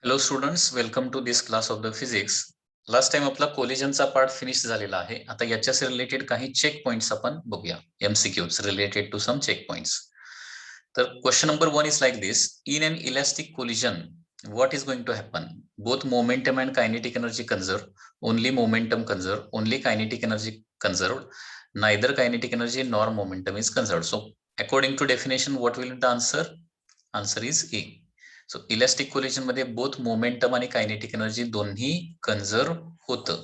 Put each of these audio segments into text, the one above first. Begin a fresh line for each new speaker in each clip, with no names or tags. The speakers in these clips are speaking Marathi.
Hello students, welcome to this class of the physics. Last time आपला कोलिजनचा पार्ट फिनिश झालेला आहे. आता याच्याशी रिलेटेड काही चेक पॉइंट्स आपण बघूया. MCQs related to some check points. तर question number 1 is like this: in an elastic collision what is going to happen? Both momentum and kinetic energy conserved. Only momentum conserved. Only kinetic energy conserved. Neither kinetic energy nor momentum is conserved. So according to definition, what will be the answer? Answer is A. So elastic collision मध्ये बोथ मोमेंटम आणि कायनेटिक एनर्जी दोन्ही कन्झर्व होतं.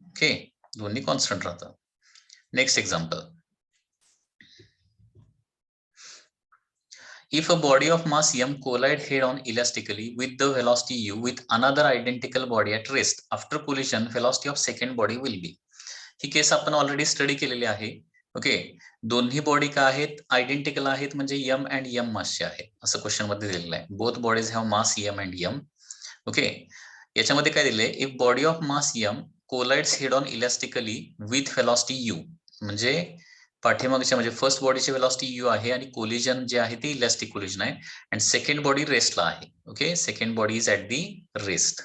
ओके, दोन्ही कॉन्स्टंट राहतं. Next example: if a body of mass m collide head on elastically with the velocity u with another identical body at rest, after collision velocity of second body will be. ही केस आपण ऑलरेडी स्टडी केलेली आहे. ओके, दोन्ही बॉडी काय आहेत? आयडेंटिकल आहेत, म्हणजे एम अँड एम मासचे आहेत असं क्वेश्चन मध्ये दिलेलं आहे. Both bodies have mass M and M. Okay, याच्यामध्ये काय दिलंय? If body of mass M collides head on elastically with velocity u, म्हणजे पाठीमागच्या म्हणजे फर्स्ट बॉडीची वेलॉसिटी यू आहे आणि कोलिजन जे आहे ते इलास्टिक कोलिजन आहे अँड सेकंड बॉडी रेस्टला आहे. Okay, second body is at the rest.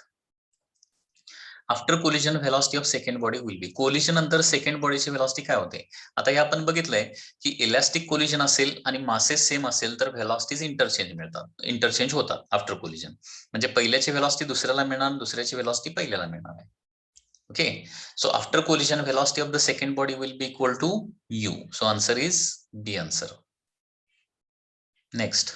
After collision velocity of second body will B. Collision नंतर सेकंड बॉडीची व्हेलॉसिटी काय होते? आता हे आपण बघितलंय की इलास्टिक कोलिजन असेल आणि मासेस सेम असेल तर व्हेलॉसिटीज इंटरचेंज होतात आफ्टर कोलिजन. म्हणजे पहिल्याची व्हेलॉसिटी दुसऱ्याला मिळणार, दुसऱ्याची व्हेलॉसिटी पहिल्याला मिळणार आहे. Okay, so after collision velocity of the second body will be equal to u. So answer is D answer. Next: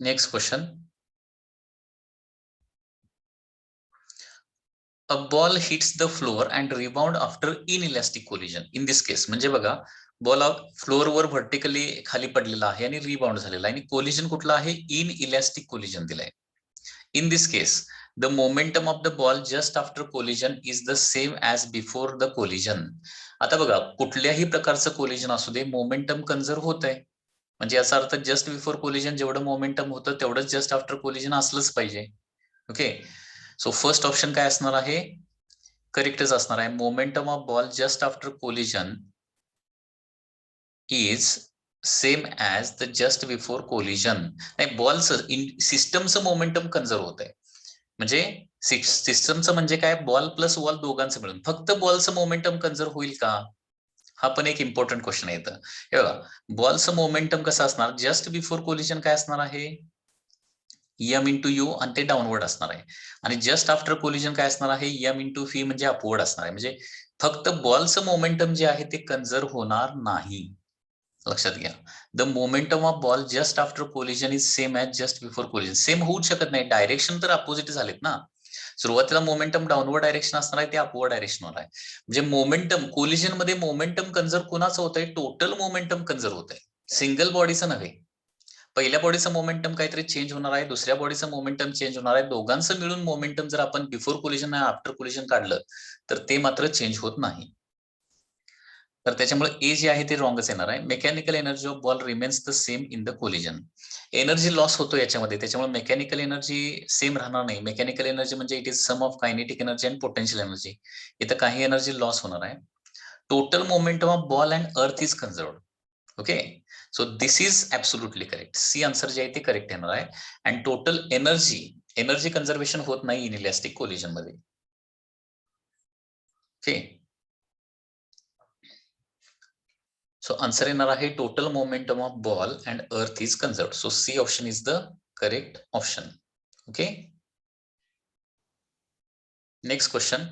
next question: a ball hits the floor and rebound after inelastic collision. in this case म्हणजे बघा, बॉल फ्लोअरवर व्हर्टिकली खाली पडलेला आहे आणि रिबाउंड झालेला आहे आणि कोलिजन कुठला आहे? इन इलास्टिक कोलिजन दिलाय. In this case the momentum of the ball just after collision is the same as before the collision. आता बघा, कुठल्याही प्रकारचं कोलिजन असू दे, मोमेंटम कन्झर्व होत आहे. म्हणजे याचा अर्थ जस्ट बिफोर कोलिजन जेवढं मोमेंटम होतं तेवढंच जस्ट आफ्टर कोलिजन असलंच पाहिजे. ओके, सो फर्स्ट ऑप्शन काय असणार आहे? करेक्टच असणार आहे. Momentum of ball just after collision is same as the just before collision. नाही, बॉलचं सिस्टमचं मोमेंटम कन्झर्व होत आहे. म्हणजे सिस्टमचं म्हणजे काय? बॉल प्लस वॉल दोघांचं मिळून. फक्त बॉलचं मोमेंटम कन्झर्व होईल का? हा पण एक इम्पॉर्टंट क्वेश्चन येतं. हे बघा, बॉलचं मोमेंटम कसं असणार? जस्ट बिफोर कोलिजन काय असणार आहे? एम इंटू यू आणि ते डाऊनवर्ड असणार आहे. आणि जस्ट आफ्टर कोलिजन काय असणार आहे? एम इंटू व्ही म्हणजे अपवर्ड असणार आहे. म्हणजे फक्त बॉलचं मोमेंटम जे आहे ते कन्झर्व होणार नाही. लक्षात घ्या, the momentum of ball just after collision is same as just before collision. Same होऊच शकत नाही, डायरेक्शन तर अपोजिट झालेत ना. सुरुवातीला मोमेंटम डाऊनवर्ड डायरेक्शन असणार आहे, ते अपवर्ड डायरेक्शनवर आहे. म्हणजे मोमेंटम कोलिजन मध्ये मोमेंटम कन्झर्व कोणाचं होत आहे? टोटल मोमेंटम कन्झर्व होत आहे, सिंगल बॉडीचं नव्हे. पहिल्या बॉडीचं मोमेंटम काहीतरी चेंज होणार आहे, दुसऱ्या बॉडीचं मोमेंटम चेंज होणार आहे. दोघांचं मिळून मोमेंटम जर आपण बिफोर कोलिजन आणि आफ्टर कोलिजन काढलं तर ते मात्र चेंज होत नाही. तर त्याच्यामुळे ए जे आहे ते रॉंगच येणार आहे. Mechanical energy of ball remains the same in the collision. Energy loss होतो याच्यामध्ये, त्याच्यामुळे मेकॅनिकल एनर्जी सेम राहणार नाही. मेकॅनिकल एनर्जी म्हणजे it is sum of kinetic energy and potential energy. इथं काही एनर्जी लॉस होणार आहे. Total momentum of ball and earth is conserved. Okay, so this is absolutely correct. C answer जे आहे ते करेक्ट येणार आहे. अँड टोटल एनर्जी कन्झर्वेशन होत नाही इन इलास्टिक कोलिजन मध्ये. ओके, सो आन्सर येणार आहे total momentum of ball and earth is conserved. So C option is the correct option. Okay, next question: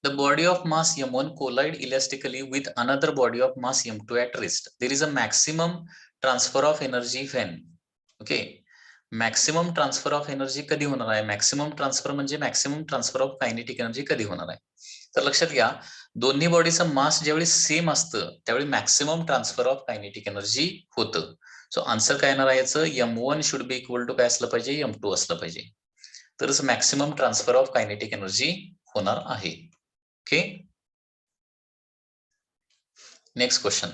the body of mass m1 collide elastically with another body of mass m2 at rest. There is a maximum transfer of energy when. Okay, maximum transfer of energy कधी होणार आहे? मॅक्सिमम ट्रान्सफर म्हणजे maximum transfer of kinetic energy कधी होणार आहे? तर लक्षात घ्या, दोन्ही बॉडीचं मास ज्यावेळी सेम असतं त्यावेळी maximum transfer of kinetic energy होतं. सो आन्सर काय येणार आहे याचं? m1 should be equal to काय असलं पाहिजे? m2 असलं पाहिजे, तरच maximum transfer of kinetic energy होणार आहे. Okay, next question.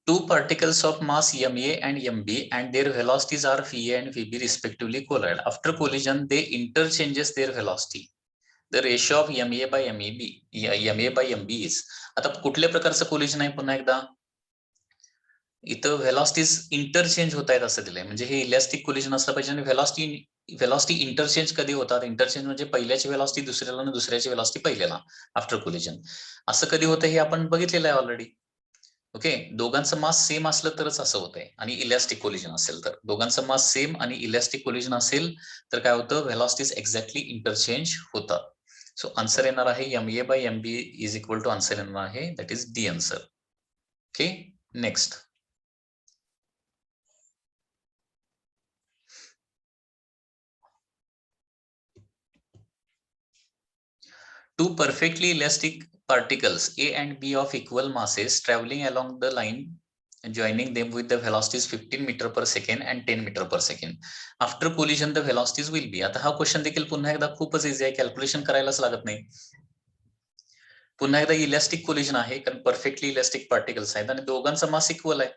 Two particles of mass ma and mb and their velocities are va and vb respectively collide. After collision, they interchanges their velocity. The ratio of ma by mb is. आता कुठल्या प्रकारचं कोलिजन आहे पुन्हा एकदा, इथं व्हेलॉसिटीज इंटरचेंज होत आहेत असं दिलंय, म्हणजे हे इलॅस्टिक कोलिजन असलं पाहिजे. आणि व्हेलॉसिटी इंटरचेंज कधी होतात, इंटरचेंज म्हणजे पहिल्याची व्हेलॉसिटी दुसऱ्याला आणि दुसऱ्याची व्हेलॉसिटी पहिल्याला आफ्टर कोलिजन. असं कधी होतं हे आपण बघितलेलं आहे ऑलरेडी. ओके, दोघांचं मास सेम असलं तरच असं होतंय. आणि इलॅस्टिक कोलिजन असेल तर, दोघांचं मास सेम आणि इलॅस्टिक कोलिजन असेल तर काय होतं, व्हेलॉसिटीज एक्झॅक्टली इंटरचेंज होतात. सो आन्सर येणार आहे MA by MB is equal to, answer येणार आहे that is D answer. Okay, next. Two perfectly elastic particles A and B of equal masses traveling along the line joining them with the velocities 15 meter per second and 10 meter per second. After collision the velocities will be. आता हा क्वेश्चन देखील पुन्हा एकदा खूपच इझी आहे, कॅल्क्युलेशन करायलाच लागत नाही. पुन्हा एकदा इलॅस्टिक कोलिजन आहे, कारण परफेक्टली इलॅस्टिक पार्टिकल्स आहेत आणि दोघांचा मास इक्वल आहे.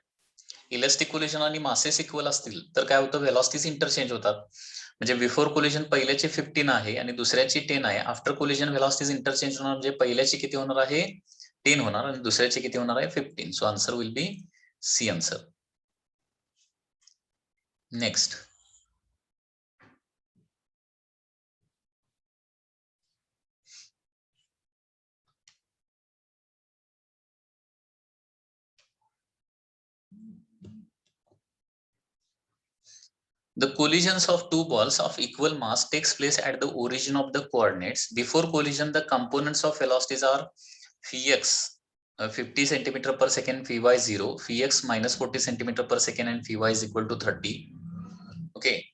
इलॅस्टिक कोलिजन आणि मासेस इक्वल असतील तर काय होतं, व्हेलॉसिटीज इंटरचेंज होतात. म्हणजे बिफोर कोलिजन पहिल्याची 15 आहे आणि दुसऱ्याची 10 आहे. आफ्टर कोलिजन व्हेलॉसिटीज इंटरचेंज होणार, म्हणजे पहिल्याची किती होणार आहे, 10 होणार आणि दुसऱ्याची किती होणार आहे, 15. So answer will be C answer. Next. The collisions of two balls of equal mass takes place at the origin of the coordinates. Before collision, the components of velocities are px 50 centimeter per second, py 0, px minus 40 centimeter per second, and py is equal to 30. Okay.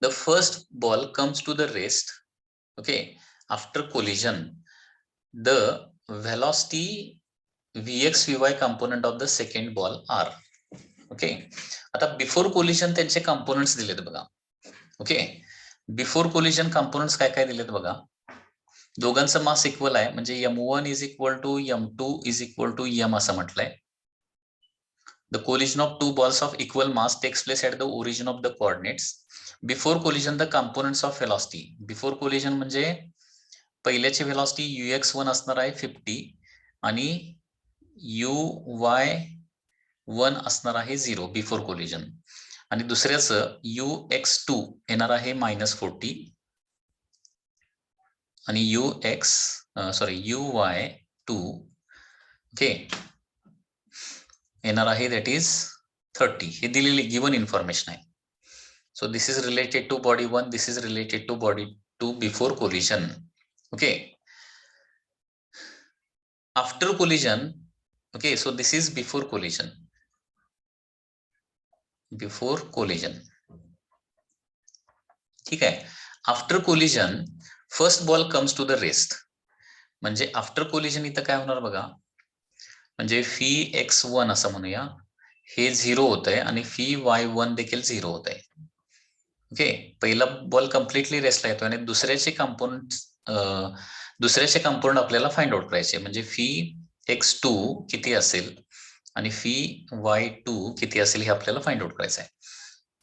The first ball comes to the rest. Okay. After collision, the velocity vx vy component of the second ball are. Okay, आता बिफोर कोलिजन त्यांचे कंपोनेंट्स दिलेत बघा. ओके, बिफोर कोलिजन कंपोनेंट्स काय काय दिलेत बघा. दोघांचं मास इक्वल आहे, म्हणजे m1 is equal to m2 is equal to m असं म्हटलंय. The collision of two balls of equal mass takes place at the origin of the coordinates. Before collision the components of velocity. Before collision म्हणजे पहिल्याची व्हेलॉसिटी ux1 असणार आहे 50 आणि uy1 असणार आहे 0 बिफोर कोलिजन. आणि दुसऱ्याचं ux2 येणार आहे -40 आणि uy2 ओके येणार आहे दॅट इज 30. हे दिलेली गिवन इन्फॉर्मेशन आहे. So this is related to body 1, this is related to body 2 before collision. Okay, after collision. Okay, so this is before collision. Before collision, ठीक आहे. After collision first ball comes to the rest. म्हणजे आफ्टर कोलिजन इथं काय होणार बघा, म्हणजे फी x1 असं म्हणूया, हे 0 होत आहे आणि फी y1 देखील 0 होत आहे. ओके, पहिला बॉल कम्प्लिटली रेस्टला येतो आणि दुसऱ्याचे कंपोनंट आपल्याला फाइंड आउट करायचे. म्हणजे फी x2 किती असेल आणि फी y2 किती असेल हे आपल्याला फाइंड आउट करायचं आहे.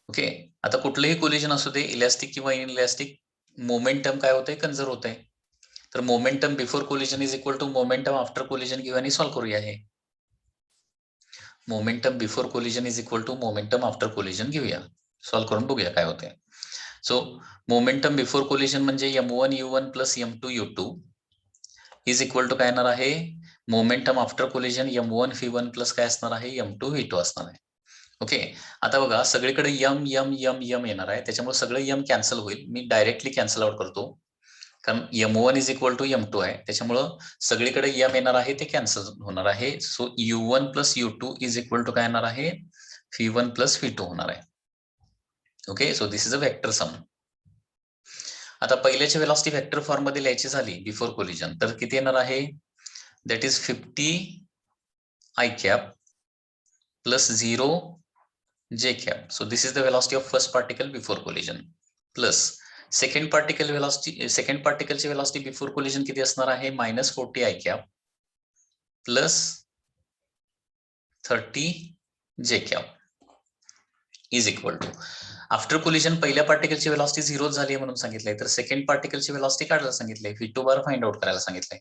ओके, आता कुठलंही कोलिजन असू दे, इलॅस्टिक किंवा इनइलॅस्टिक, मोमेंटम काय होतंय, कन्झर्व होत आहे. तर momentum before collision is equal to momentum after collision घेऊया आणि सॉल्व्ह करूया. हे momentum before collision is equal to momentum after collision घेऊया, सॉल्व्ह करून बघूया काय होतंय. सो मोमेंटम बिफोर कोलिजन म्हणजे m1 u1 plus m2 u2 is equal to काय येणार आहे, momentum after collision m1 v1 plus काय असणार आहे, m2 v2 असणार आहे. ओके, आता बघा सगळीकडे यम यम यम यम येणार आहे, त्याच्यामुळे सगळं यम कॅन्सल होईल. मी डायरेक्टली कॅन्सल आउट करतो, कारण m1 is equal to m2 आहे, त्याच्यामुळं सगळीकडे यम येणार आहे ते कॅन्सल होणार आहे. So u1 plus u2 is equal to काय येणार आहे, v1 प्लस v2 होणार आहे. Okay, so this is a vector sum. आता पहिल्याची व्हेलॉसिटी व्हेक्टर फॉर्म मध्ये लिहायची झाली बिफोर कोलिजन तर किती येणार आहे, that is 50 I cap plus 0 j cap. So this is the velocity of first particle before collision plus second particle ची velocity before collision किती असणार आहे minus 40 I cap plus 30 j cap is equal to after collision पहिल्या पार्टिकलची वेलॉसिटी 0 झाली म्हणून सांगितलंय, तर सेकंड पार्टिकलची वेलॉसिटी काढायला सांगितलंय, V2 बार फाइंड आउट करायला सांगितलंय.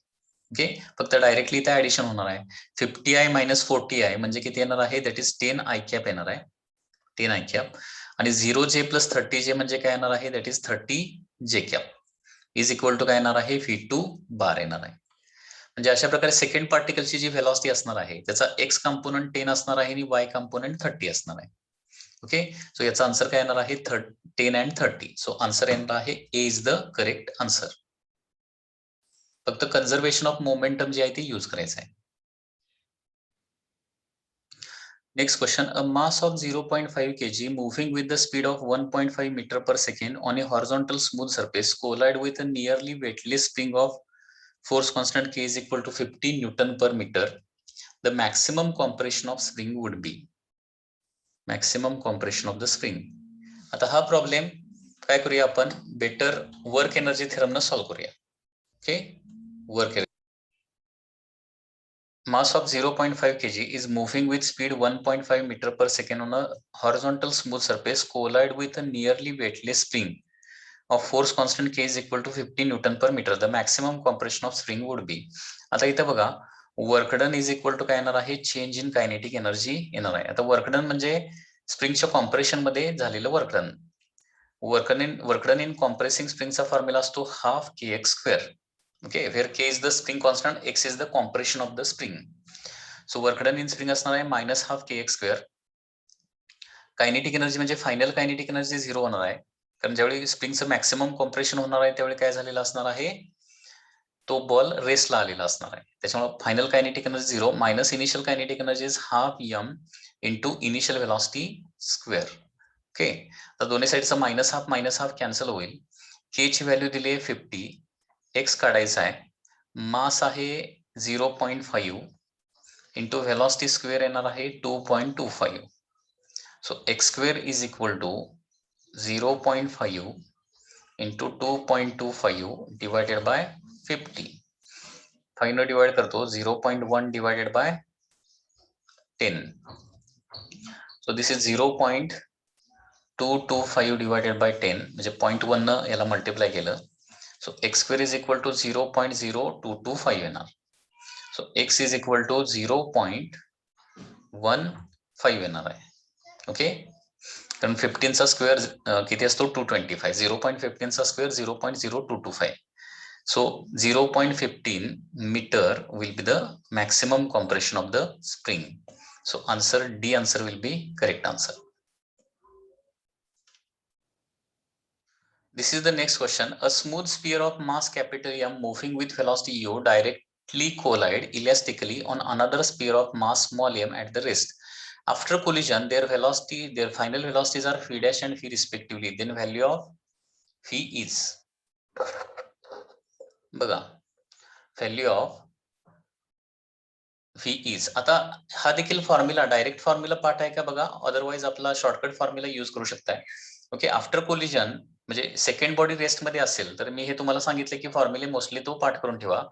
ओके, फक्त डायरेक्टली इथे ऍडिशन होणार आहे. 50I मायनस 40I म्हणजे किती येणार आहे, दॅट इज 10 I कॅप येणार आहे, 10 I कॅप. आणि 0J प्लस 30J म्हणजे काय येणार आहे, that is 30J cap is equal to काय येणार आहे, V2 बार येणार आहे. म्हणजे अशा प्रकारे सेकंड पार्टिकलची जी व्हेलॉसिटी असणार आहे त्याचा एक्स कंपोनंट 10 असणार आहे आणि वाय कंपोनंट 30 असणार आहे. ओके, सो याचा आन्सर काय येणार आहे 10 and 30. सो आन्सर येणार आहे ए इज द करेक्ट आन्सर. फक्त कन्झर्वेशन ऑफ मोमेंटम जे आहे ते यूज करायचं आहे. Next question, a mass of 0.5 kg moving with the speed of 1.5 meter per second on a horizontal smooth surface collide with a nearly weightless spring of force constant K is equal to 50 Newton per meter. The maximum compression of spring would be. Maximum compression of the spring. आता हा प्रॉब्लेम काय करूया आपण, बेटर वर्क एनर्जी थेरम न सॉल्व्ह करूया. Okay, work mass of 0.5 kg is moving with speed 1.5 meter per second on a horizontal smooth surface collide with a nearly weightless spring of force constant K is equal to 50 Newton per meter. The maximum compression of spring would be. आता इथे बघा, work done is equal to काय येणार आहे, चेंज इन कायनेटिक एनर्जी येणार आहे. आता वर्क डन म्हणजे स्प्रिंगच्या कॉम्प्रेशन मध्ये झालेलं work done. Work done in compressing स्प्रिंगचा फॉर्म्युला असतो half kx square. Okay, where k is the spring constant, x is the compression of the spring. So work done in spring असणार आहे minus half kx square. Kinetic energy म्हणजे फायनल कायनेटिक एनर्जी 0 होणार आहे, कारण ज्यावेळी स्प्रिंगचं मॅक्सिमम कॉम्प्रेशन होणार आहे त्यावेळी काय झालेलं असणार आहे, तो बॉल रेसला आलेला असणार आहे. त्याच्यामुळे final kinetic energy 0 minus initial kinetic energy is half m into initial velocity square. Okay, तर दोन्ही साईडचा मायनस हाफ कॅन्सल होईल. के ची व्हॅल्यू दिली आहे 50, एक्स काढायचा आहे, मास आहे 0.5 इंटू व्हेलॉसिटी स्क्वेअर येणार आहे 2.25. So x square is equal to 0.5 into 2.25 divided by 50. 5 divide करतो, 0.1 divided by 10. So this is 0.225 divided by 10 म्हणजे 0.1 न याला मल्टिप्लाय केलं. So x square is equal to 0.0225 येणार. So x is equal to 0.15 येणार आहे. ओके, कारण 15चा स्क्वेअर किती असतो 225, 0.15चा square 0.0225. So 0.15 meter will be the maximum compression of the spring. So answer D answer will be correct answer. This is the next question. A smooth sphere of mass capital M moving with velocity u directly collide elastically on another sphere of mass small m at the rest. After collision, their final velocities are v dash and v respectively. Then value of v is. बघा, व्हॅल्यू ऑफ व्ही इज. आता हा देखील फॉर्म्युला डायरेक्ट फॉर्म्युला पार्ट आहे का बघा, अदरवाइज आपला शॉर्टकट फॉर्म्युला यूज करू शकताय. ओके, आफ्टर कोलिजन म्हणजे सेकंड बॉडी रेस्ट मध्ये असेल तर मी हे तुम्हाला सांगितलं की फॉर्म्युले मोस्टली तो पाठ करून ठेवा.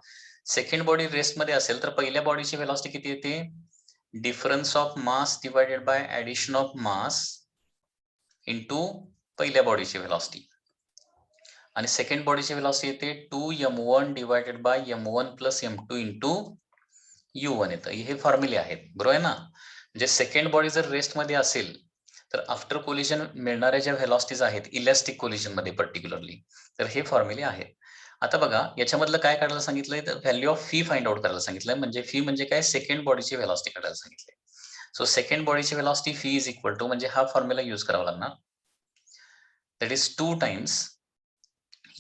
सेकंड बॉडी रेस्ट मध्ये असेल तर पहिल्या बॉडीची व्हेलॉसिटी किती येते, difference of mass divided by addition of mass into पहिल्या बॉडीची व्हेलॉसिटी, आणि सेकंड बॉडीची व्हेलॉसिटी येते 2m1 divided by m1 plus m2 into u1 येतं. हे फॉर्म्युले आहेत, बरोबर आहे ना. म्हणजे सेकंड बॉडी जर रेस्ट मध्ये असेल तर आफ्टर कोलिजन मिळणाऱ्या ज्या व्हेलॉसिटीज आहेत इलॅस्टिक कोलिजन मध्ये पर्टिक्युलरली, तर हे फॉर्म्युले आहेत. आता बघा याच्यामधलं काय काढायला सांगितलंय, तर value of fee find out करायला सांगितलंय. म्हणजे फी म्हणजे काय, सेकंड बॉडीची व्हेलॉसिटी काढायला सांगितलंय. सो सेकंड बॉडीची velocity phi is equal to, म्हणजे हा फॉर्म्युला यूज करावा लागणार, दॅट इज 2 टाइम्स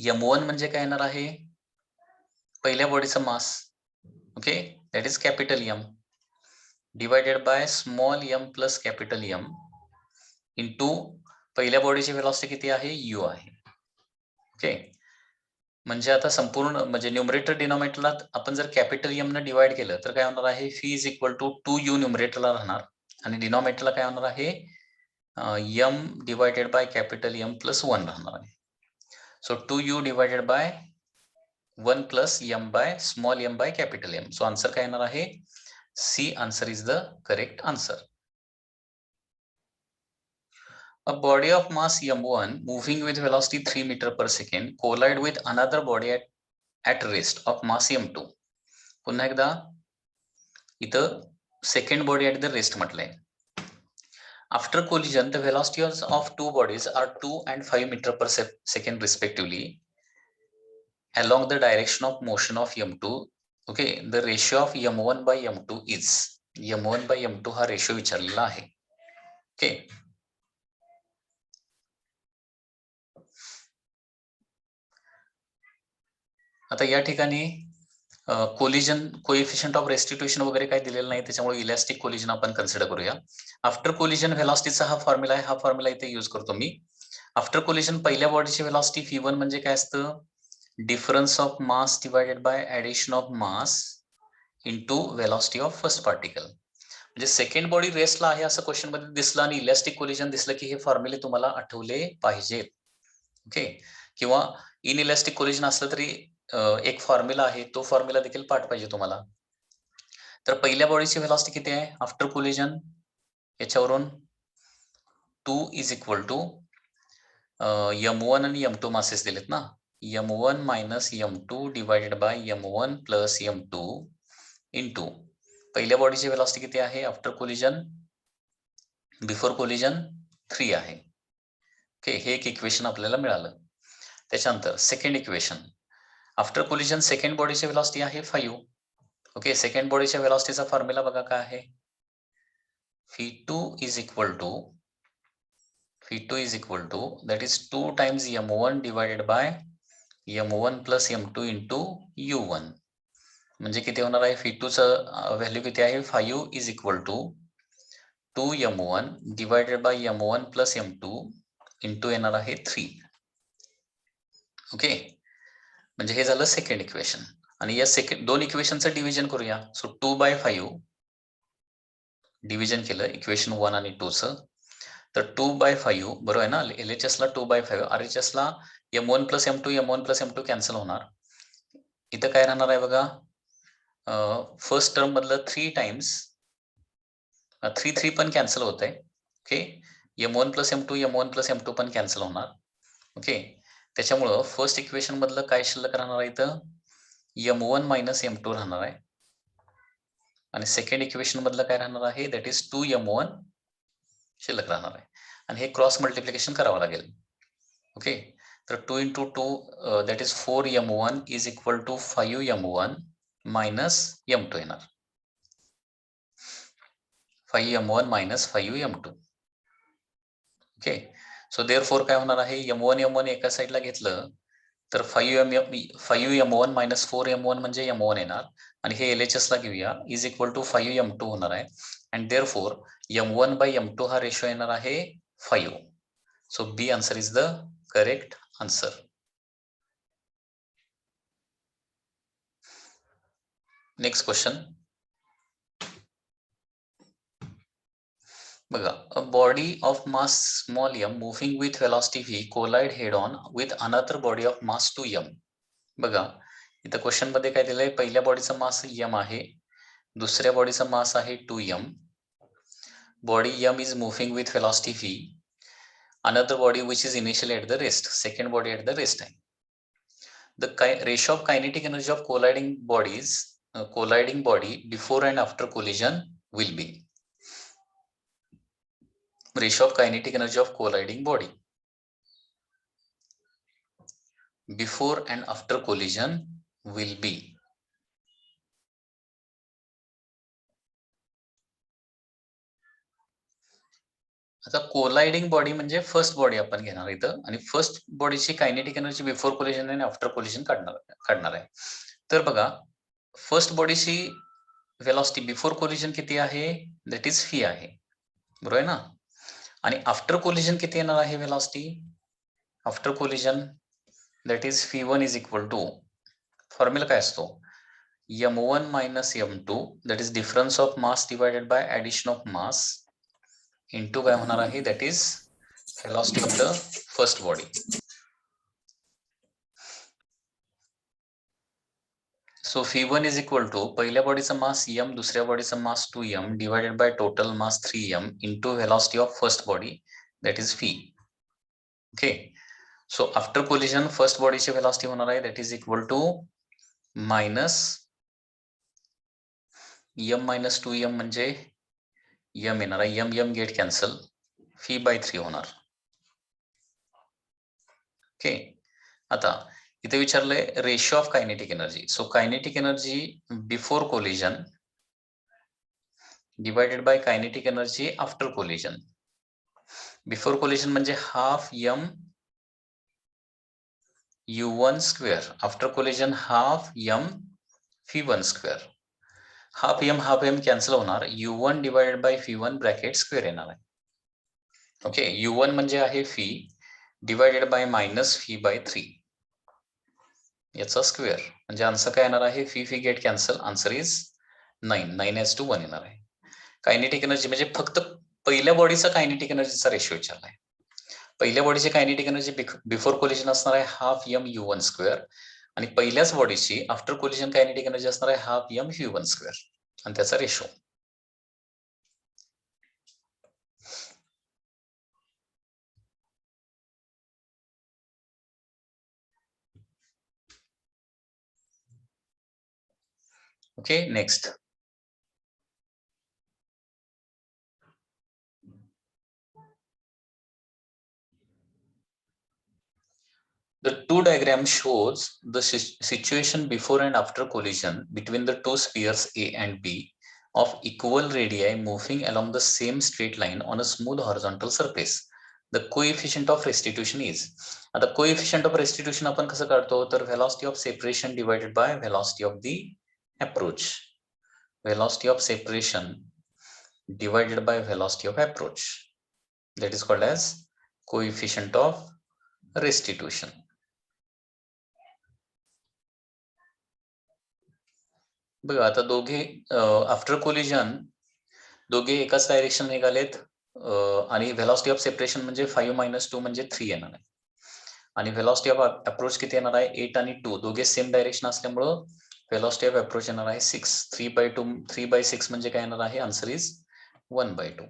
m1 म्हणजे काय येणार आहे, पहिल्या बॉडीचा mass. Okay, that is capital M divided by small m plus capital M into पहिल्या बॉडीची व्हेलॉसिटी किती आहे, u आहे. ओके, म्हणजे आता संपूर्ण म्हणजे न्यूमरेटर डिनॉमिनेटरला आपण जर कॅपिटल एम न डिवाइड केलं तर काय होणार आहे, phi is equal to 2u न्यूमरेटरला राहणार आणि डिनॉमिनेटरला काय होणार आहे, M divided by capital M plus 1 राहणार आहे. So 2u divided by 1 plus M by small M by capital M. So answer काय येणार आहे, C answer is the correct answer. A body of mass m1 moving with velocity 3 meter per second collide with another body at rest of mass m2. पुन्हा एकदा इथं second body at the rest म्हटलंय. After collision, the velocities of two bodies are 2 and 5 meter per second respectively along the direction of motion of m2. Okay, the ratio of m1 by m2 is, m1 by m2 हा रेशो विचारलेला आहे. ओके, आता या ठिकाणी कोलिजन कोएफिशियंट ऑफ रेस्टिट्यूशन वगैरे काही दिलेलं नाही, त्याच्यामुळे इलॅस्टिक कोलिजन आपण कन्सिडर करूया. आफ्टर कोलिजन व्हेलॉसिटीचा हा फॉर्म्युला आहे, हा फॉर्म्युला इथे यूज करतो मी. आफ्टर कोलिजन पहिल्या बॉडीची व्हेलॉसिटी v1 म्हणजे काय असतं, difference of mass divided by addition of mass into velocity of first particle. म्हणजे सेकंड बॉडी रेस्टला आहे असं क्वेश्चन मध्ये दिसलं आणि इलॅस्टिक कोलिजन दिसलं की हे फॉर्म्युले तुम्हाला आठवले पाहिजेत. ओके, किंवा इन इलॅस्टिक कोलिजन असलं तरी एक फॉर्म्युला आहे, तो फॉर्म्युला देखील पाठ पाहिजे तुम्हाला. तर पहिल्या बॉडीची व्हेलॉसिटी किती आहे आफ्टर कोलिजन, याच्यावरून 2 इज इक्वल टू m1 आणि m2 मासेस दिलेत ना, m1 minus m2 divided by m1 plus m2 into पहिल्या बॉडीची व्हेलॉसिटी किती आहे आफ्टर कोलिजन, बिफोर कोलिजन 3 आहे. ओके, हे एक इक्वेशन आपल्याला मिळालं. त्याच्यानंतर second equation, after collision second बॉडीची व्हेलॉसिटी आहे 5. ओके, सेकंड बॉडीच्या व्हेलॉसिटीचा फॉर्म्युला बघा काय आहे, v2 is equal to that is 2 times m1 divided by m1 plus m2 into u1. म्हणजे किती होणार आहे, v2 चं व्हॅल्यू किती आहे, 5 is equal to 2m1 divided by m1 plus m2 into येणार आहे 3. ओके, म्हणजे हे झालं सेकंड इक्वेशन. आणि या दोन इक्वेशनचं डिव्हिजन करूया. सो 2/5 डिव्हिजन केलं इक्वेशन 1 आणि 2 चं, तर 2/5 बरोबर आहे ना, LHS ला 2/5, RHS ला m1 प्लस m2 कॅन्सल होणार. इथं काय राहणार आहे बघा, फर्स्ट टर्म मधलं 3 टाइम्स 3 पण कॅन्सल होत आहे. ओके, m1 प्लस m2 पण कॅन्सल होणार. ओके, त्याच्यामुळं फर्स्ट इक्वेशन मधलं काय शिल्लक राहणार आहे, इथं m1 मायनस m2 राहणार आहे आणि सेकंड इक्वेशन मधलं काय राहणार आहे, दॅट इज 2m1 शिल्लक राहणार आहे आणि हे क्रॉस मल्टिप्लिकेशन करावं लागेल. ओके, तर 2 into 2 that is 4m1 is equal to 5m1 minus m2 येणार, 5m1 minus 5m2. Okay, so therefore काय होणार आहे, m1 एका साईडला घेतलं तर 5m1 मायनस 4m1 म्हणजे m1 येणार आणि हे LHS ला घेऊया, इज इक्वल टू 5m2 होणार आहे आणि देअरफॉर m1 बाय m2 हा रेशो येणार आहे 5. So B answer is the correct answer. Next question बघा, a body of mass small m moving with velocity v collide head on with another body of mass 2m. बघा इथं क्वेश्चन मध्ये काय दिलंय, पहिल्या बॉडीचा मास m आहे, दुसऱ्या बॉडीचा मास आहे 2m. Body m is moving with velocity v, another body which is initially at the rest, second body at the rest time. The ratio of kinetic energy of colliding bodies, colliding body before and after collision will be, ratio of kinetic energy of colliding body before and after collision will be. आता कोलाइडिंग बॉडी म्हणजे फर्स्ट बॉडी आपण घेणार इथं आणि फर्स्ट बॉडीची कायनेटिक एनर्जी बिफोर कोलिजन आणि आफ्टर कोलिजन काढणार आहे. तर बघा फर्स्ट बॉडीची व्हेलॉसिटी बिफोर कोलिजन किती आहे, दॅट इज v आहे, बरोबर आहे ना. आणि आफ्टर कोलिजन किती येणार आहे velocity, after collision that is φ1 is equal to, formula काय असतो, m1 minus m2 that is difference of mass divided by addition of mass into काय होणार आहे, that is velocity of the first body. So φ1 is equal to पहिल्या बॉडीचा मास m, दुसऱ्या बॉडीचा मास 2m divided by total mass 3m into velocity of first body, that is phi. Okay, so after collision first body ची velocity होणार आहे that is equal to minus m minus 2m म्हणजे m येणार आहे, m get cancel, phi by 3 होणार. ओके, आता इथे विचारलंय ratio of kinetic energy. So kinetic energy before collision divided by kinetic energy after collision. Before collision म्हणजे half m u1 square, after collision half m φ1 square. Half m cancel होणार, u1 divided by φ1 bracket square येणार आहे. ओके, u1 म्हणजे आहे φ डिवायडेड बाय मायनस φ बाय 3 याचा स्क्वेअर, म्हणजे आन्सर काय येणार आहे, φ गेट कॅन्सल, आन्सर इज 9:1 येणार आहे. कायनेटिक एनर्जी म्हणजे फक्त पहिल्या बॉडीचा कायनेटिक एनर्जीचा रेशिओ विचारलाय. पहिल्या बॉडीची कायनेटिक एनर्जी बिफोर कोलिजन असणार आहे हाफ m u1 स्क्वेअर आणि पहिल्याच बॉडीची आफ्टर कोलिजन कायनेटिक एनर्जी असणार आहे हाफ m φ1 स्क्वेअर आणि त्याचा ratio. Okay, next. The two diagram shows the situation before and after collision between the two spheres A and B of equal radii moving along the same straight line on a smooth horizontal surface. The coefficient of restitution is. आता coefficient of restitution आपण कसं काढतो, तर velocity of separation divided by velocity of the approach. Velocity of separation divided by velocity of approach. That is called as coefficient of restitution. बघा आता दोघे आफ्टर कोलिजन दोघे एकाच डायरेक्शन निघालेत आणि व्हेलॉसिटी ऑफ सेपरेशन म्हणजे 5 - 2 म्हणजे 3 येणार आहे आणि व्हेलॉसिटी ऑफ अप्रोच किती येणार आहे, 8 आणि 2 दोघे सेम डायरेक्शन असल्यामुळं व्हेलॉसिटी ऑफ अप्रोच येणार आहे 6. 3/6 म्हणजे काय येणार आहे, answer is 1/2.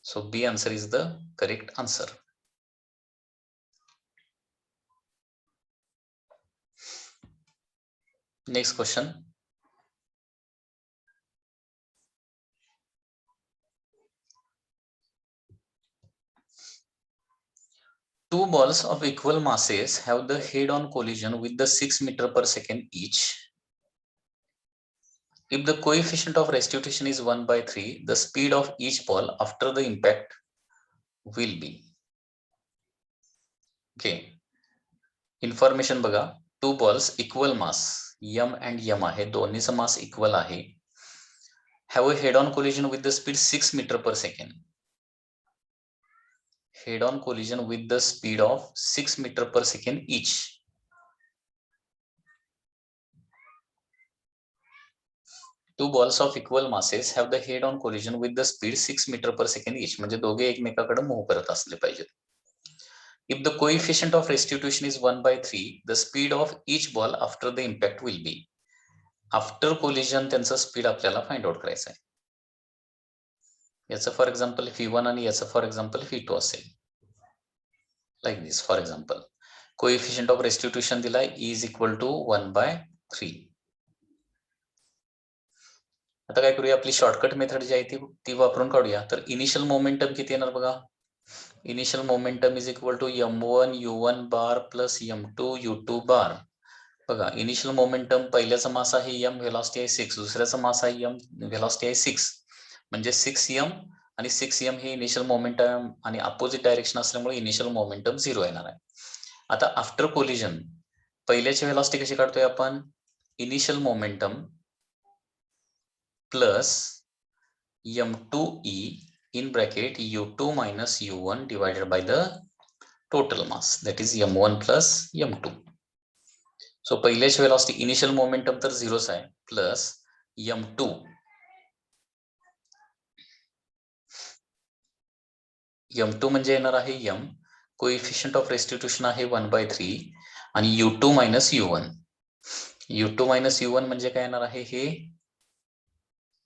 So B answer is the correct answer. Next question. Two balls of equal masses have the head-on collision with the 6 meter per second each. If the coefficient of restitution is 1/3, the speed of each ball after the impact will be. Okay. Information बघा. Two balls equal mass, m and m आहे, दोन्हीचा mass equal आहे. Have a head-on collision with the speed 6 meter per second. Head-on collision with the speed of 6 meter per second each. Two balls of equal masses have the head-on collision with the speed 6 meter per second each. म्हणजे दोघे एकमेकाकडे मूव्ह करत असले पाहिजेत. If the coefficient of restitution is 1/3, the speed of each ball after the impact will be. After collision त्यांचा स्पीड आपल्याला फाइंड आउट करायचा आहे. याचं फॉर एक्झाम्पल φ1 आणि याचं फॉर एक्झाम्पल φ2 असेल. Like this. For example coefficient of restitution दिलाय इज इक्वल टू 1/3. आता काय करूया, आपली शॉर्टकट मेथड जी आहे ती वापरून काढूया. तर इनिशियल मोमेंटम किती येणार बघा, initial momentum is equal to m1 u1 bar plus m2 u2 bar. बघा इनिशियल मोमेंटम पहिल्याचा मास आहे m, व्हेलॉसिटी आहे 6, दुसऱ्याचा मास आहे m, व्हेलॉसिटी आहे 6, म्हणजे 6m आणि 6m हे इनिशियल मोमेंटम आणि अपोजिट डायरेक्शन असल्यामुळे इनिशियल मोमेंटम 0 येणार आहे. आता आफ्टर कोलिजन पहिल्याची व्हेलॉसिटी कशी काढतोय आपण, initial momentum plus m2e in bracket u2 minus u1 divided by the total mass, that is m1 plus m2. So पहिल्याची वेलॉसिटी इनिशियल मोमेंटम तर 0च आहे, प्लस m2 m2 म्हणजे येणार आहे m, कोएफिशियंट ऑफ रेस्टिट्यूशन आहे 1/3 आणि u2 minus u1. u2 minus u1 म्हणजे काय येणार आहे, हे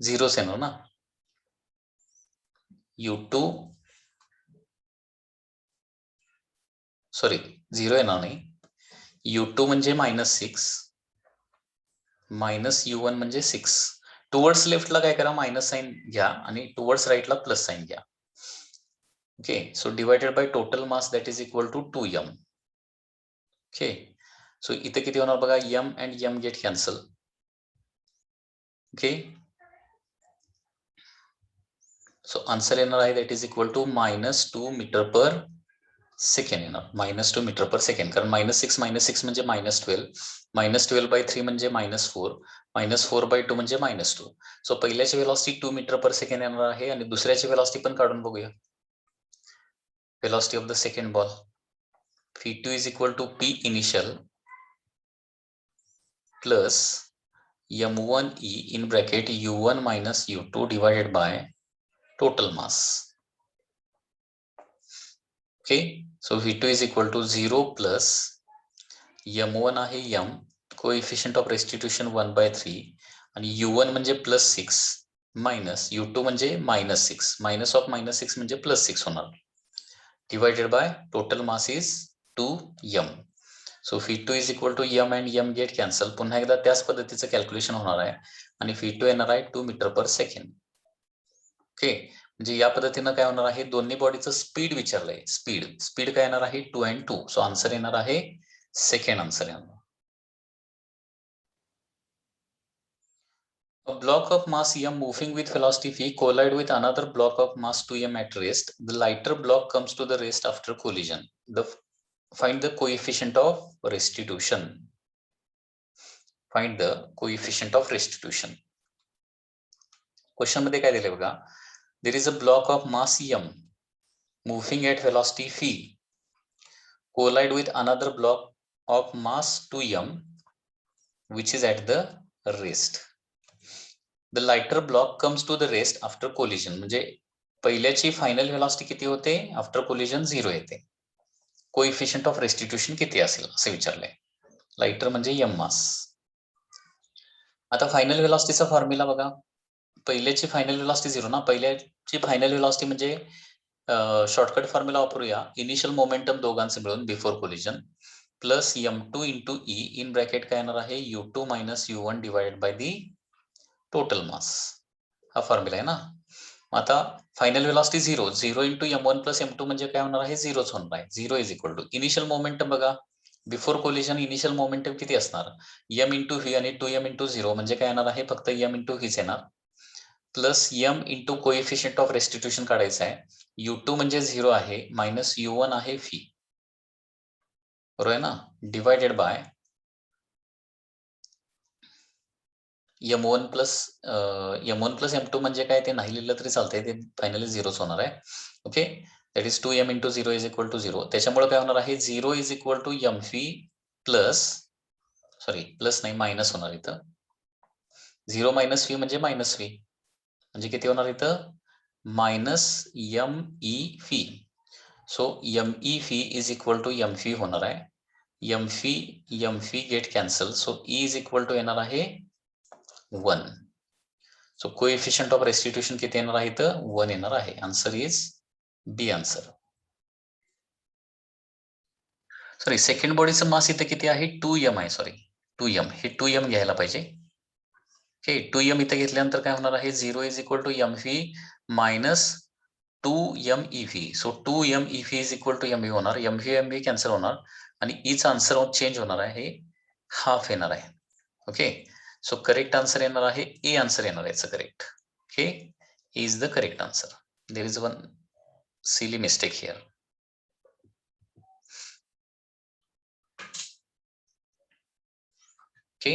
0च येणार ना. u2 सॉरी 0 येणार नाही. u2 म्हणजे -6 मायनस u1 म्हणजे 6. टुवर्ड्स लेफ्टला काय करा, मायनस साइन घ्या आणि टुवर्ड्स राईटला प्लस साइन घ्या. Okay, so divided by total mass that is equal to 2m. Okay, so इथे किती होणार बघा, m and m get cancel. Okay, so answer येणार आहे that is equal to -2 metre per second येणार, -2 मीटर पर सेकंड. कारण -6 म्हणजे -12, -12/3 म्हणजे -4, -4/2 म्हणजे -2. सो पहिल्याची वेलॉसिटी 2 मीटर पर सेकंड येणार आहे आणि दुसऱ्याची वेलॉसिटी पण काढून बघूया. Velocity of the second ball v2 is equal to p initial plus m1e in bracket u1 minus u2 divided by total mass. Okay, so v2 is equal to 0 plus m1 आहे m, कोएफिशियंट ऑफ रेस्टिट्यूशन 1/3 आणि u1 म्हणजे +6 मायनस u2 म्हणजे -6, मायनस ऑफ -6 म्हणजे +6 होणार, divided by total mass is 2m. So v2 is equal to m and m get cancel. पुन्हा एकदा त्याच पद्धतीचं कॅल्क्युलेशन होणार आहे आणि v2 येणार आहे 2 मीटर पर सेकंड. ओके, म्हणजे या पद्धतीनं काय होणार आहे, दोन्ही बॉडीचं स्पीड विचारलंय. स्पीड काय येणार आहे 2 and 2. सो आन्सर येणार आहे सेकंड आन्सर येणार. A block of mass m moving with velocity v collide with another block of mass 2m at rest. The lighter block comes to the rest after collision. Find the coefficient of restitution. Find the coefficient of restitution. Question मध्ये काय दिले बघा, there is a block of mass m moving at velocity v collide with another block of mass 2m which is at the rest. The lighter block comes to the rest after collision. म्हणजे पहिल्याची फायनल वेलॉसिटी किती होते, आफ्टर कोलिजन 0 येते. कोएफिशियंट ऑफ रेस्टिट्यूशन किती असेल असं विचारलंय. लाइटर म्हणजे m मास. आता फायनल वेलॉसिटीचा फॉर्म्युला बघा, पहिल्याची फायनल वेलॉसिटी 0 ना, पहिल्याची फायनल वेलॉसिटी म्हणजे शॉर्टकट फॉर्म्युला वापरूया, इनिशियल मोमेंटम दोघांचे मिळून before collision plus m2 into e in bracket काय येणार आहे u2 minus u1 divided by the total mass. हा फॉर्म्युला आहे ना. आता final velocity 0 into m1 plus m2 म्हणजे काय होणार आहे, 0च होणार आहे. 0 is equal to initial momentum बघा, बिफोर कोलिजन इनिशियल मोमेंटम किती असणार, m इंटू व्ही आणि 2m इंटू 0 म्हणजे काय येणार आहे, फक्त m इंटू व्हीच येणार, plus m into coefficient of restitution काढायचं आहे. u2 म्हणजे 0 आहे, मायनस u1 आहे व्ही, बरोबर आहे ना, divided by m1 plus m2 म्हणजे काय, ते नाही लिहिलं तरी चालतंय, ते फायनली 0च होणार आहे. Okay, that is 2m into 0 is equal to 0. त्याच्यामुळे काय होणार आहे, 0 is equal to mv plus, sorry plus नाही मायनस होणार इथं, 0 मायनस व्ही म्हणजे मायनस व्ही, म्हणजे किती होणार इथं, minus me V. So me V is equal to mv होणार आहे. mv get cancel, so e is equal to येणार आहे 1. सो कोएफिशियंट ऑफ रेस्टिट्यूशन किती येणार आहे, तर 1 येणार आहे. Answer is B answer. Sorry, second बॉडीचं मास इथे किती आहे, 2m आहे, सॉरी 2m, हे 2m घ्यायला पाहिजे. ओके, 2m इथे घेतल्यानंतर काय होणार आहे, 0 is equal to mv minus 2mev. So 2mev is equal to mv होणार, mv कॅन्सल होणार आणि ईचा आन्सर चेंज होणार आहे, हे हाफ येणार आहे. ओके, सो करेक्ट आन्सर येणार आहे ए आन्सर येणार आहे, it's correct. Okay, is the correct answer. There is one silly mistake here. Okay,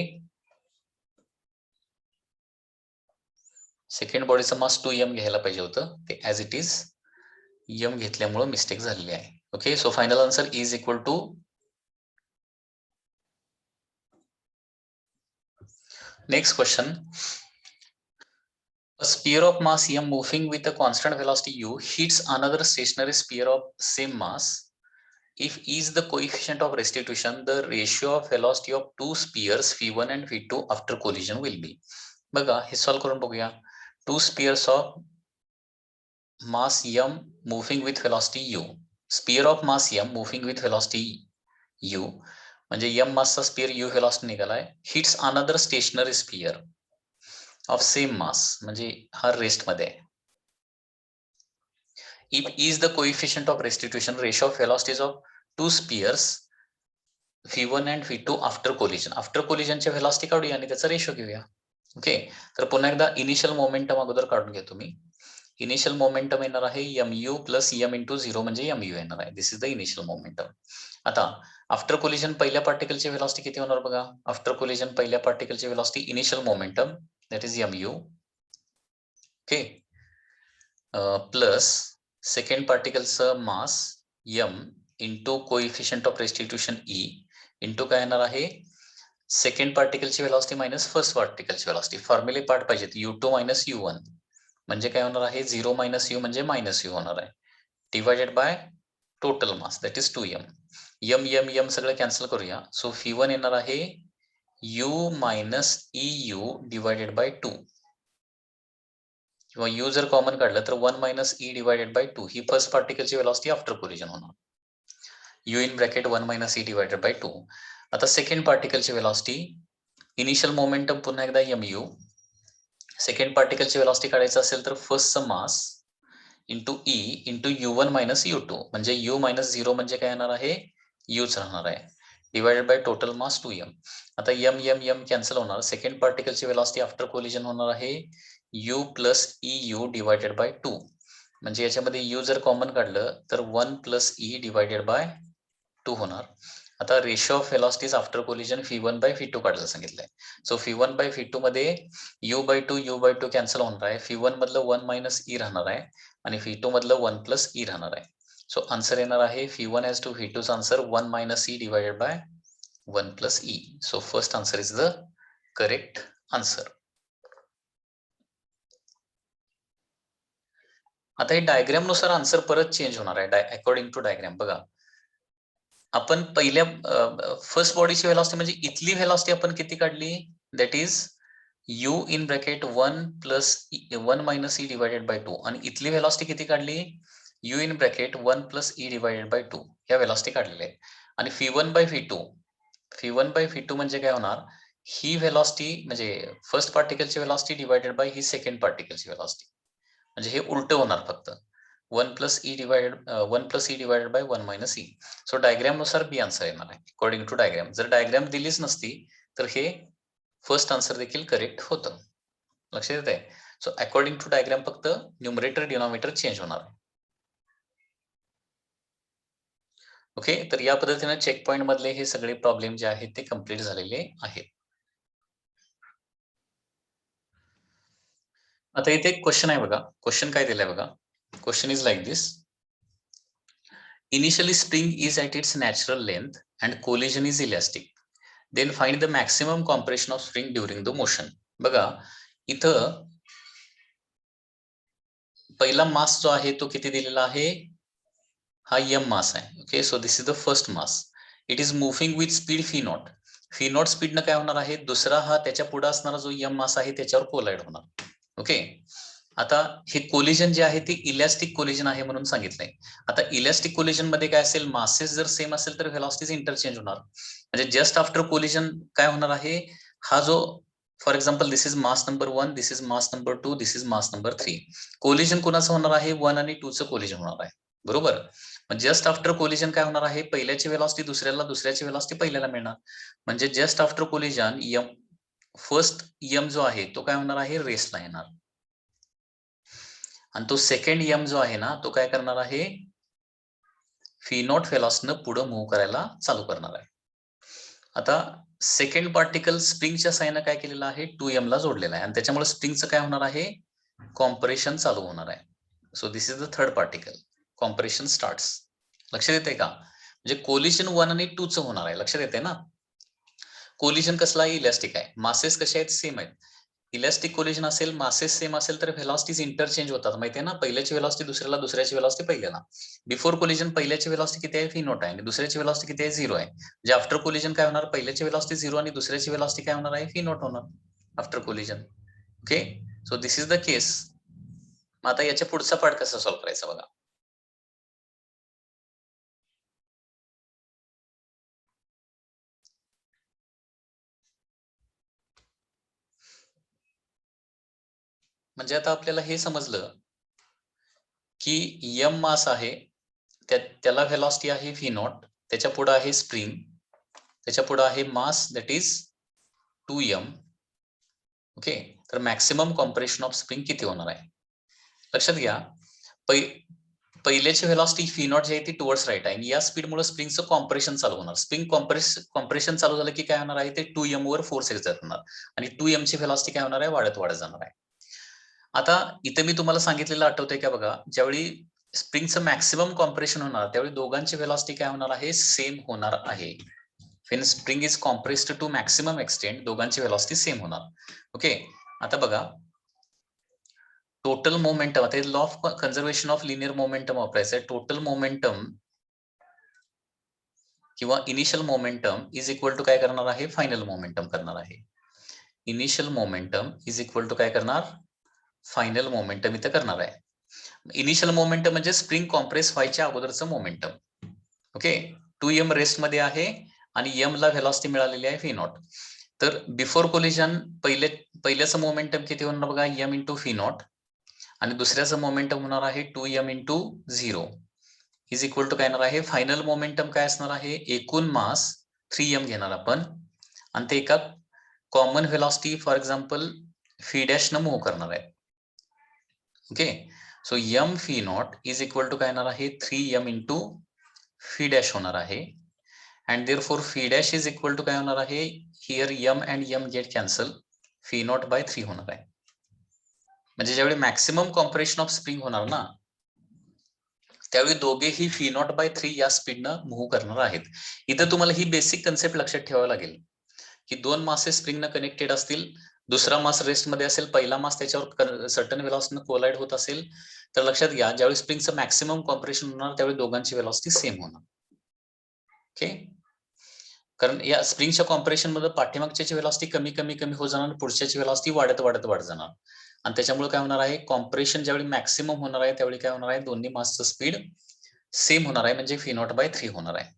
second बॉडीचं मास 2m घ्यायला पाहिजे होतं, ते ऍज इट इज m घेतल्यामुळे मिस्टेक झालेली आहे. Okay, so final answer is equal to next question. A sphere of mass m moving with a constant velocity u hits another stationary sphere of same mass. If E is the coefficient of restitution, the ratio of velocity of two spheres v1 and v2 after collision will be. बघा हे सॉल्व करून बघूया. Two spheres of mass m moving with velocity u. Sphere of mass m moving with velocity u म्हणजे m मासचा स्पियर u velocity निघालाय. Hits another stationary sphere of same mass म्हणजे हा रेस्ट मध्ये आहे. If E is the coefficient of restitution, ratio of velocities of two spheres v1 and v2 after collision. आफ्टर कोलिजनच्या व्हेलॉसिटी काढूया आणि त्याचा रेशो घेऊया. ओके, तर पुन्हा एकदा इनिशियल मोमेंटम अगोदर काढून घेतो मी. इनिशियल मोमेंटम येणार आहे mu प्लस m इंटू 0 म्हणजे mu येणार आहे. This is the initial momentum. आता आफ्टर कोलिजन पहिल्या पार्टिकलची व्हेलॉसिटी किती होणार बघा. आफ्टर कोलिजन पहिल्या पार्टिकलची velocity initial momentum that is mu. Okay, plus second पार्टिकलचं mass m into coefficient of restitution E into काय येणार आहे सेकंड पार्टिकलची व्हेलॉसिटी मायनस फर्स्ट पार्टिकलची व्हेलॉसिटी. फॉर्म्युले पार्ट पाहिजेत. u2 मायनस u1 म्हणजे काय होणार आहे 0 मायनस u म्हणजे मायनस u होणार आहे divided by total mass that is 2m. m सगळं कॅन्सल करूया. सो v1 येणार आहे u minus eu divided by 2 किंवा u जर कॉमन काढलं तर 1 मायनस e डिवायडेड बाय 2 ही फर्स्ट पार्टिकलची व्हेलॉसिटी आफ्टर कोलिजन होणार. u in bracket 1 minus e divided by 2. आता सेकंड पार्टिकलची व्हेलॉसिटी इनिशियल मोमेंटम पुन्हा एकदा mu. सेकंड पार्टिकलची व्हेलॉसिटी काढायचं असेल तर फर्स्टचं mass into e into u1 minus u2 म्हणजे u मायनस 0 म्हणजे काय येणार आहे uच राहणार आहे divided by total mass 2m. आता m कॅन्सल होणार. सेकंड पार्टिकलची व्हेलॉसिटी आफ्टर कोलिजन होणार आहे u plus eu divided by 2 म्हणजे याच्यामध्ये u जर कॉमन काढलं तर 1 प्लस e डिवायडेड बाय 2 होणार. आता ratio of velocities after collision v1 by v2 काढायला सांगितलंय. सो v1 बाय v2 मध्ये u बाय 2 कॅन्सल होणार आहे. v1 मधलं 1 मायनस e राहणार आहे आणि v2 मधलं 1 प्लस e राहणार आहे. सो आन्सर येणार आहे v1 एज टू v2 चा answer 1 minus e divided by 1 plus e. So first answer is the correct answer. आता हे डायग्राम नुसार आन्सर परत चेंज होणार आहे अकॉर्डिंग टू डायग्राम. बघा आपण पहिल्या फर्स्ट बॉडीची व्हेलॉसिटी म्हणजे इथली व्हेलॉसिटी आपण किती काढली that is u in bracket 1 plus 1 minus e divided by 2 आणि इथली व्हेलॉसिटी किती काढली u in bracket 1 plus e divided by 2 या व्हेलॉसिटी काढलेल्या आहेत. आणि v1 बाय v2 म्हणजे काय होणार ही व्हेलॉसिटी म्हणजे फर्स्ट पार्टिकलची व्हेलॉसिटी डिवायडेड बाय ही सेकंड पार्टिकलची व्हेलॉसिटी म्हणजे हे उलट होणार फक्त 1 plus e divided by 1 minus e. So diagram नुसार बी आन्सर येणार आहे अकॉर्डिंग टू डायग्राम. जर डायग्राम दिलीच नसती तर हे फर्स्ट आन्सर देखील करेक्ट होतं. लक्षात येत आहे. सो अकॉर्डिंग टू डायग्राम फक्त न्यूमरेटर डिनॉमिनेटर चेंज होणार आहे. ओके, तर या पद्धतीने चेक पॉइंट मधले हे सगळे प्रॉब्लेम जे आहेत ते कम्प्लीट झालेले आहेत. आता इथे एक क्वेश्चन आहे बघा. क्वेश्चन काय दिलाय बघा. Question is like this. Initially spring is at its natural length and collision is elastic. Then find the maximum compression of spring during the motion. बघा इथं पहिला मास जो आहे तो किती दिलेला आहे हा m मास आहे. Okay, so this is the first mass. It is moving with speed v not. v not speed न काय होणार आहे दुसरा हा त्याच्या पुढे असणारा जो m मास आहे त्याच्यावर कोलाइड होणार. ओके, आता हे कोलिजन जे आहे ते इलॅस्टिक कोलिजन आहे म्हणून सांगितलंय. आता इलॅस्टिक कोलिजन मध्ये काय असेल मासेस जर सेम असेल तर व्हेलॉसिटीज इंटरचेंज होणार. म्हणजे जस्ट आफ्टर कोलिजन काय होणार आहे हा जो for example this is mass number 1 this is mass number 2 this is mass number 3. Collision कोणाचं होणार आहे 1 आणि 2 चं कोलिजन होणार आहे. बरोबर. जस्ट आफ्टर कोलिजन काय होणार आहे पहिल्याची व्हेलॉसिटी दुसऱ्याला दुसऱ्याची व्हेलॉसिटी पहिल्याला मिळणार. म्हणजे just after collision first m जो आहे तो काय होणार आहे रेस्टला येणार आणि तो सेकंड m जो आहे ना तो काय करणार आहे v नॉट व्हेलॉसिटीनं पुढे मूव्ह करायला चालू करणार आहे. आता सेकंड पार्टिकल स्प्रिंगच्या साइननं काय केलेलं आहे 2m ला जोडलेला आहे आणि त्याच्यामुळे स्प्रिंगचं काय होणार आहे कॉम्प्रेशन चालू होणार आहे. So this is the third particle. Compression starts. लक्षात येते का? म्हणजे कोलिशन 1 आणि 2 चं होणार आहे. लक्षात येते ना? कोलिशन कसला आहे? इलॅस्टिक आहे. मासेस कसे आहेत? सेम आहेत. इलॅस्टिक कोलिशन असेल, मासेस सेम असेल तर व्हेलॉसिटीज इंटरचेंज होतात. माहिती आहे ना? पहिल्याची व्हेलॉसिटी दुसऱ्याला, दुसऱ्याची व्हेलॉसिटी पहिल्याला. बिफोर कोलिजन पहिल्याची व्हेलॉसिटी किती आहे? व्ही नॉट आहे आणि दुसऱ्याची व्हेलॉसिटी किती आहे? 0 आहे. म्हणजे आफ्टर कोलिजन काय होणार? पहिल्याची व्हेलॉसिटी 0 आणि दुसऱ्याची व्हेलॉसिटी काय होणार आहे? व्ही नॉट होणार after collision. Okay, so this is the case. मग आता याच्या पुढचा पार्ट कसा सॉल्व्ह करायचा बघा. म्हणजे आता आपल्याला हे समजलं की एम मास आहे, त्याला व्हेलॉसिटी आहे व्ही नॉट, त्याच्या पुढे आहे स्प्रिंग, त्याच्या पुढे आहे मास दॅट इज 2m. ओके, तर मॅक्सिमम कॉम्प्रेशन ऑफ स्प्रिंग किती होणार आहे? लक्षात घ्या, पहिल्याची व्हेलॉसिटी व्ही नॉट जी आहे ती टुवर्ड्स राईट आहे आणि या स्पीडमुळे स्प्रिंगचं कॉम्प्रेशन चालू होणार. स्प्रिंग कॉम्प्रेशन चालू झालं की काय होणार आहे? ते 2m वर फोर्स एक्झर्ट होणार आणि 2m ची व्हेलॉसिटी काय होणार आहे? वाढत वाढत जाणार आहे. आता इथे मी तुम्हाला सांगितलेलं आठवतंय का बघा, ज्यावेळी स्प्रिंगचं मॅक्सिमम कॉम्प्रेशन होणार त्यावेळी दोघांची व्हेलॉसिटी काय होणार आहे? सेम होणार आहे. when spring is compressed to maximum extent दोघांची velocity सेम होणार. ओके, आता बघा टोटल मोमेंटम, आता law of conservation of linear momentum वापरायचं आहे. टोटल मोमेंटम किंवा initial momentum is equal to काय करणार आहे? फायनल मोमेंटम करणार आहे. Initial momentum is equal to काय करणार? फायनल मोमेंटम इथे करणार आहे. इनिशियल मोमेंटम म्हणजे स्प्रिंग कॉम्प्रेस व्हायच्या अगोदरचं मोमेंटम. ओके, 2m रेस्ट मध्ये आहे आणि m ला व्हेलॉसिटी मिळालेली आहे व्ही नॉट. तर बिफोर कोलिजन पहिल्याचं मोमेंटम किती होणार बघा? m इंटू व्ही नॉट आणि दुसऱ्याचं मोमेंटम होणार आहे 2m into 0 is equal to काय येणार आहे? फायनल मोमेंटम काय असणार आहे? एकूण मास 3m घेणार आपण आणि ते एका common velocity for example V dash न मूव्ह करणार आहे. Okay, so m V not is equal to काय येणार आहे? 3m इंटू व्ही डॅश होणार आहे and therefore phi dash is equal to काय होणार आहे? here m and m get cancel, phi naught by 3 होणार आहे. म्हणजे ज्यावेळी मॅक्सिमम कॉम्प्रेशन ऑफ स्प्रिंग होणार ना त्यावेळी दोघेही phi naught by 3 या स्पीडनं मूव्ह करणार आहेत. इथं तुम्हाला ही बेसिक कन्सेप्ट लक्षात ठेवावी लागेल की दोन मासेस स्प्रिंगनं कनेक्टेड असतील, दुसरा मास रेस्ट मध्ये असेल, पहिला मास त्याच्यावर सर्टन व्हेलॉसिटीनं कोलाइड होत असेल तर लक्षात घ्या ज्यावेळी स्प्रिंगचं मॅक्सिमम कॉम्प्रेशन होणार त्यावेळी दोघांची व्हेलॉसिटी सेम होणार. ओके, कारण या स्प्रिंगच्या कॉम्प्रेशन मध्ये पाठीमागच्याची व्हेलॉसिटी कमी कमी कमी होत जाणार, पुढच्याची व्हेलॉसिटी वाढत वाढत वाढत जाणार आणि त्याच्यामुळे काय होणार आहे? कॉम्प्रेशन ज्यावेळी मॅक्सिमम होणार आहे त्यावेळी काय होणार आहे? दोन्ही मासचं स्पीड सेम होणार आहे म्हणजे व्ही नॉट बाय 3 होणार आहे.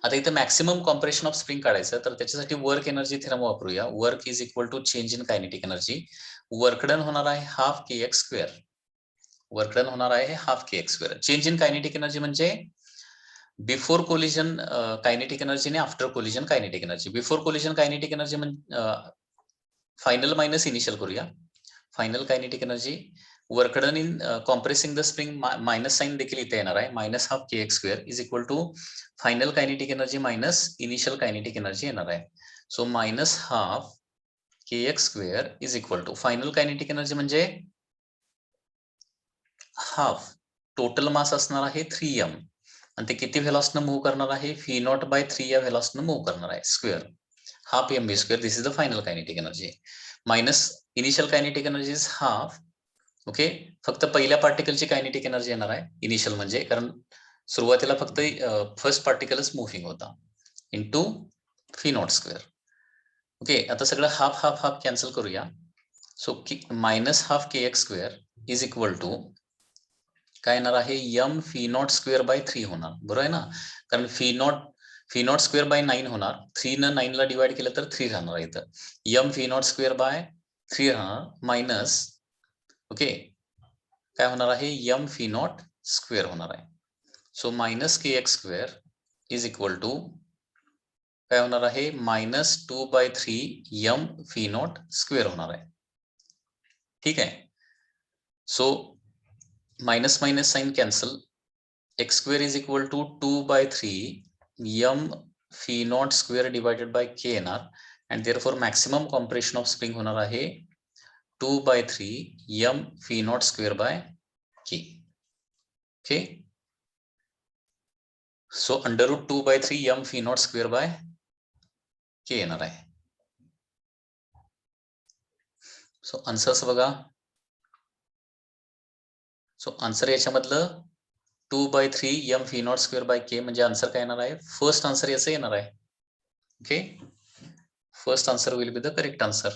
आता इथे मॅक्सिमम कॉम्प्रेशन ऑफ स्प्रिंग काढायचं तर त्याच्यासाठी वर्क एनर्जी थेरम वापरूया. Work is equal to change in kinetic energy. Work done होणार आहे half kx square. Work done होणार आहे half kx square. Change in kinetic energy म्हणजे बिफोर कोलिजन कायनेटिक एनर्जी आणि after collision kinetic energy. Before collision kinetic energy म्हणजे फायनल मायनस इनिशियल करूया. Final kinetic energy work done in compressing the spring minus sign देखील इथे येणार आहे. Minus half kx square is equal to final kinetic energy minus initial kinetic energy येणार आहे. So minus half kx square is equal to final kinetic energy म्हणजे हाफ टोटल मास असणार आहे 3m आणि ते किती व्हेलॉसिटीनं मूव्ह करणार आहे? व्ही नॉट बाय 3 या व्हेलॉसिटीनं मूव्ह करणार आहे square. Half mv square this is the final kinetic energy minus initial kinetic energy is half. Okay, फक्त पहिल्या पार्टिकलची कायनेटिक एनर्जी येणार आहे इनिशियल म्हणजे, कारण सुरुवातीला फक्त फर्स्ट पार्टिकलच मुव्हिंग होता into V not square. Okay, आता सगळं हाफ हाफ हाफ कॅन्सल करूया. So minus half kx square is equal to काय येणार आहे? m phi not square by 3 होणार. बरोबर आहे ना? कारण phi नॉट स्क्वेअर बाय 9 होणार. 3 न 9 ला डिवाइड केलं तर 3 राहणार आहे इथं. m phi not square by 3 राहणार मायनस ओके काय होणार आहे? m phi नॉट स्क्वेअर होणार आहे. So minus kx square is equal to काय होणार आहे? Minus 2 by 3 m phi not square होणार आहे. ठीक आहे, so minus minus sign cancel, x square is equal to 2 by 3 m phi not square divided by k येणार आणि therefore maximum compression of spring होणार आहे 2 by 3 m phi not square by k. Okay, so √2/3 m phi not square by K येणार आहे. सो आन्सर्स बघा. सो आन्सर याच्यामधलं 2/3 m phi not square by K म्हणजे आन्सर काय येणार आहे. फर्स्ट आन्सर याचं येणार आहे. Okay, first answer will be the correct answer.